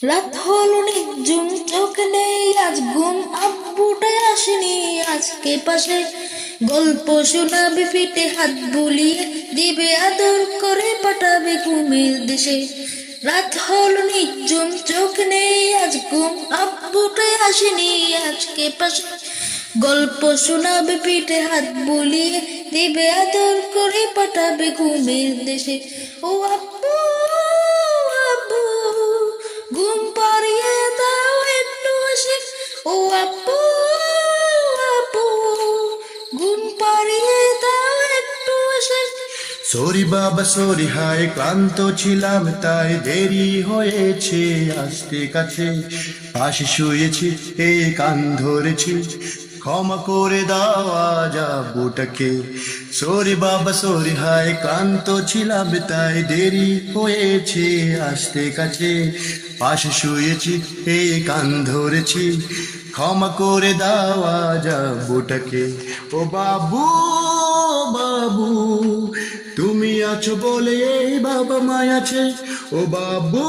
রাত হলো নির্জন, চোখ নেই আজ ঘুম, আব্বুটাই আসেনি আজকে পাশে। গল্প শোনাবে ফিটে হাত বুলিয়ে, দিবে আদর করে পাঠাবে ঘুমের দেশে। রাত হলো নির্জন, চোখ নেই আজ ঘুম, আব্বুটাই আসেনি আজকে পাশে। গল্প শোনাবে পিঠে হাত বুলিয়ে, দিবে আদর করে পাঠাবে ঘুমের দেশে। ও আব্বু, আব্বু, ঘুম পাড়িয়ে দাও একটু আসে। ও আব্বু, আব্বু, ঘুম পাড়িয়ে দাও একটু আসে। সরি বাবা সরি, হায় ক্লান্ত ছিলাম তাই দেরি হয়েছে আসতে কাছে। পাশে শুয়েছি এই কান ধরেছি, ক্ষমা করে দাও আজ আব্বুটাকে। সরি বাবা সরি, হায় ক্লান্ত ছিলাম তাই দেরি হয়েছে আসতে কাছে। পাশে শুয়েছি এই কান ধরেছি, ক্ষমা করে দাও আজ আব্বুটাকে। ও বাবু, বাবু, তুমি আছো বলে এই বাবা মায় আছে। ও বাবু,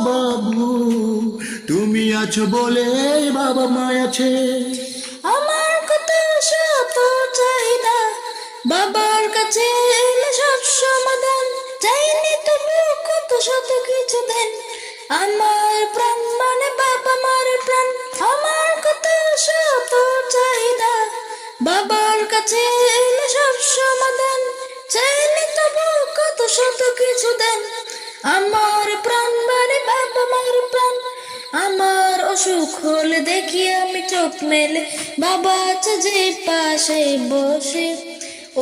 বাবু, তুমি আছো বলে এই বাবা মায় আছে। আমার কত শত চাহিদা, বাবার কাছে এলে সব সমাধান। চাইনি তবু কত শত কিছু দেন, আমার প্রাণ মানে বাবা মার প্রাণ। আমার কত শত চাহিদা, বাবার কাছে এলে সব সমাধান। চাইনি তবু কত শত কিছু দেন, আমার প্রাণ মানে বাবা মার প্রাণ। আমার অসুখ হলে দেখি আমি চোখ মেলে, বাবা আছে যে পাশে বসে।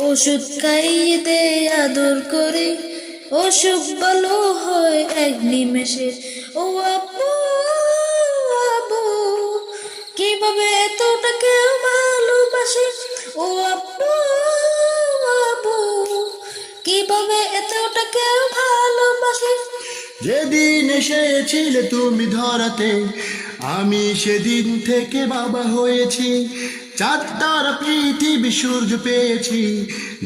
ওষুধ খাইয়ে দে আদর করে, অসুখ ভালো হয় এক নিমেষে। ও আব্বু, আব্বু, কিভাবে এতটা কেউ ভালোবাসে। ও আব্বু, আব্বু, কিভাবে এতটা কেউ ভালোবাসে। যেদিন এসেছিলে তুমি ধরাতে, আমি সেদিন থেকে বাবা হয়েছি। চাঁদ তারা পৃথিবী সূর্য পেয়েছি,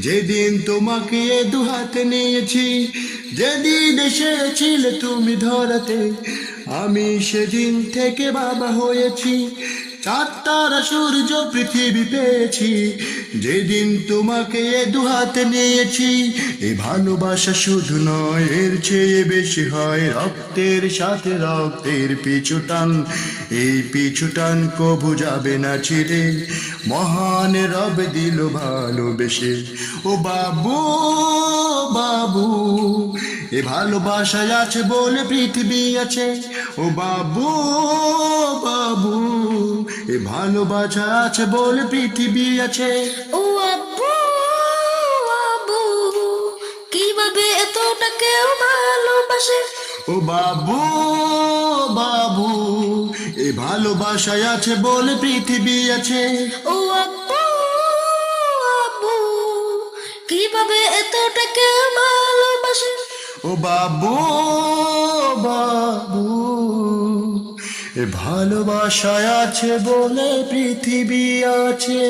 যেদিন তোমাকে দুহাতে নিয়েছি। যেদিন এসেছিলে তুমি ধরাতে, আমি সেদিন থেকে বাবা হয়েছি। চাঁদ তারা সূর্য পৃথিবী পেয়েছি, যেদিন তোমাকে দুহাতে নিয়েছি। এই ভালোবাসা শুধু নয়, এর চেয়ে বেশি হয় রক্তের সাথে রক্তের পিছুটান। এই পিছুটান কবু যাবে না ছিঁড়ে, মহান রব দিল ভালোবেসে। ও বাবু, বাবু, এ ভালোবাসায় আছে বলে পৃথিবী আছে। ও বাবু, বাবু, এ ভালোবাসা আছে বলে পৃথিবী আছে। ও আব্বু, আব্বু, কিভাবে এতটা কেউ ভালোবাসে। ও বাবু, বাবু, এ ভালোবাসায় আছে বলে পৃথিবী আছে। ও আব্বু, আব্বু, কিভাবে এতটা কেউ ভালোবাসে। ও বাবু, বাবু, এ ভালোবাসায় আছে বলে পৃথিবী আছে।